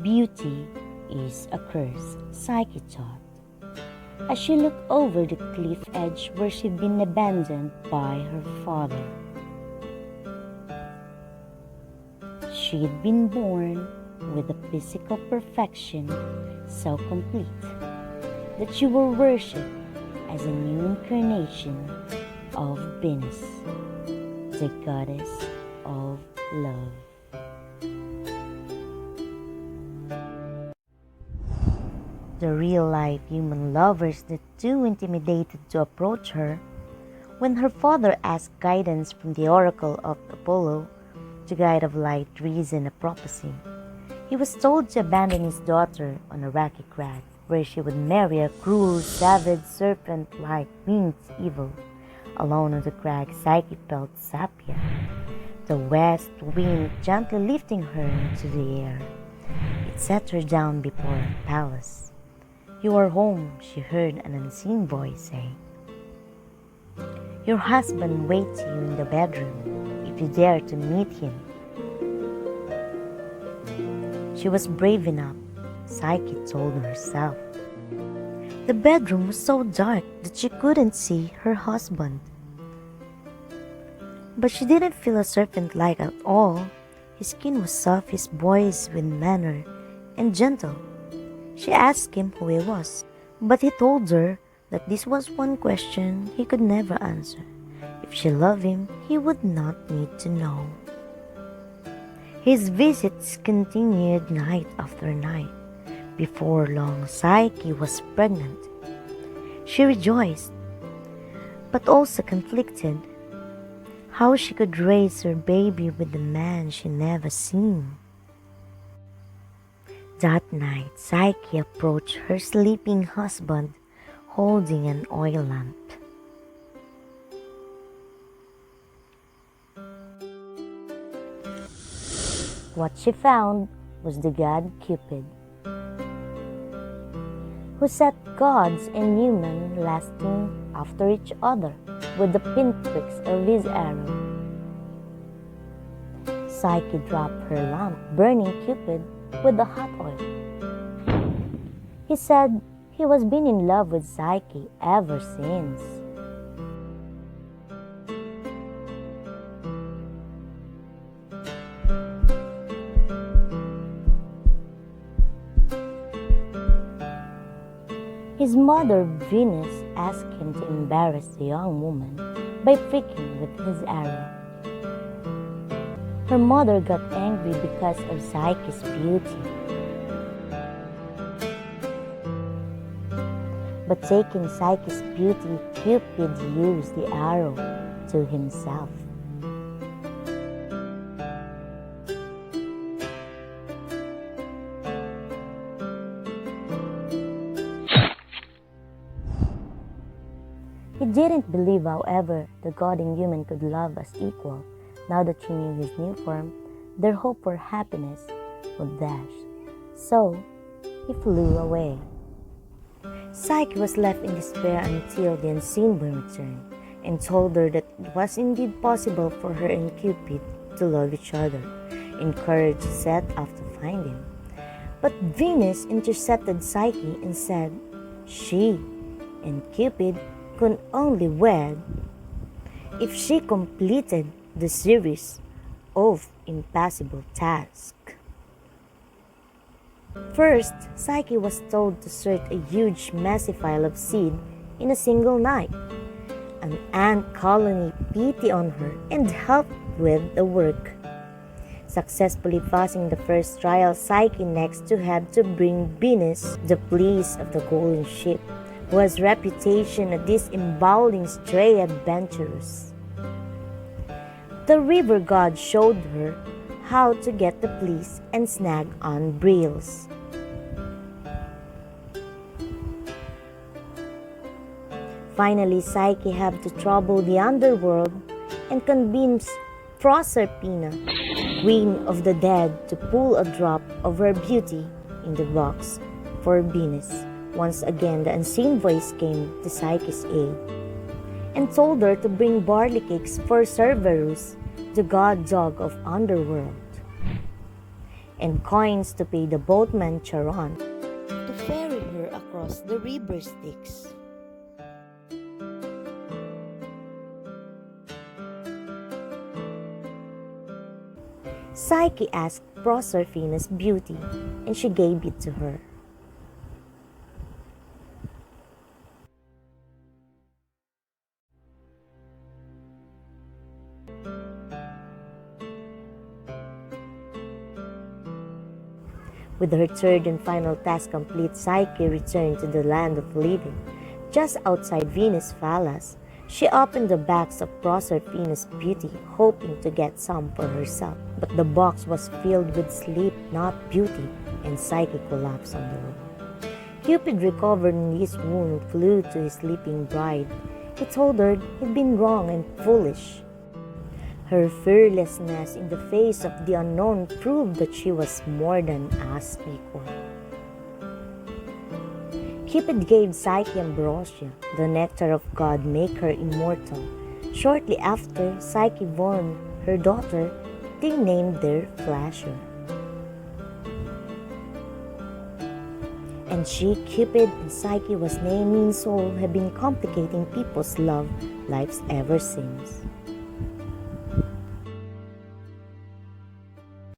Beauty is a curse, Psyche thought, as she looked over the cliff edge where she'd been abandoned by her father. She'd been born with a physical perfection so complete that she were worshipped as a new incarnation of Venus, the goddess of love. The real-life human lovers that too intimidated to approach her, when her father asked guidance from the oracle of Apollo, the guide of light, reason, and prophecy, he was told to abandon his daughter on a rocky crag, where she would marry a cruel, savage, serpent-like winged evil. Alone on the crag, Psyche felt Sapia, the west wind gently lifting her into the air. It set her down before a palace. "You are home," she heard an unseen voice say. "Your husband waits you in the bedroom, if you dare to meet him." She was brave enough, Psyche told herself. The bedroom was so dark that she couldn't see her husband. But she didn't feel a serpent-like at all. His skin was soft, his voice with manner, and gentle. She asked him who he was, but he told her that this was one question he could never answer. If she loved him, he would not need to know. His visits continued night after night. Before long, Psyche was pregnant. She rejoiced, but also conflicted. How she could raise her baby with the man she never seen. That night, Psyche approached her sleeping husband, holding an oil lamp. What she found was the god Cupid, who set gods and human lasting after each other with the pinpricks of his arrow. Psyche dropped her lamp, burning Cupid with the hot oil. He said he was been in love with Psyche ever since. His mother Venus asked him to embarrass the young woman by pricking with his arrow. Her mother got angry because of Psyche's beauty. But taking Psyche's beauty, Cupid used the arrow to himself. He didn't believe, however, the god and human could love as equal. Now that she knew his new form, their hope for happiness would dash. So, he flew away. Psyche was left in despair until the unseen one returned and told her that it was indeed possible for her and Cupid to love each other. Encouraged, she set off to find him. But Venus intercepted Psyche and said she and Cupid could only wed if she completed the series of impossible tasks. First, Psyche was told to sort a huge messy pile of seed in a single night. An ant colony pity on her and helped with the work. Successfully passing the first trial, Psyche next had to bring Venus the fleece of the golden ship, who has reputation of disemboweling stray adventurers. The river god showed her how to get the fleece and snag on brills. Finally, Psyche had to trouble the underworld and convince Proserpina, queen of the dead, to pull a drop of her beauty in the box for Venus. Once again, the unseen voice came to Psyche's aid and told her to bring barley cakes for Cerberus, the god dog of underworld. and coins to pay the boatman Charon to ferry her across the river Styx. Psyche asked Proserpina's beauty, and she gave it to her. With her third and final task complete, Psyche returned to the land of living. Just outside Venus' palace, she opened the box of Proserpina's beauty, hoping to get some for herself. But the box was filled with sleep, not beauty, and Psyche collapsed on the road. Cupid, recovered his wound, flew to his sleeping bride. He told her he'd been wrong and foolish. Her fearlessness in the face of the unknown proved that she was more than as equal. Cupid gave Psyche ambrosia, the nectar of God, make her immortal. Shortly after Psyche born her daughter, they named their pleasure. And she, Cupid, and Psyche was naming soul have been complicating people's love lives ever since.